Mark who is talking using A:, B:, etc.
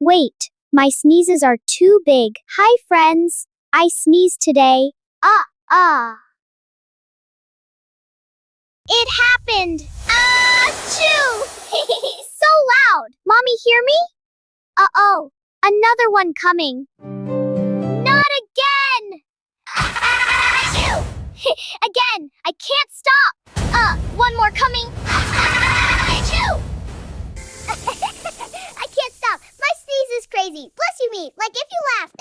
A: Wait, my sneezes are too big. Hi, friends. I sneezed today. Ah. It happened. Ah-choo! So loud. Mommy, hear me? Uh-oh. Another one coming. Not again! Ah-choo! Again! I can't stop! One more coming. Ah-choo! I can't stop. My sneeze is crazy. Bless you me. Like if you laughed.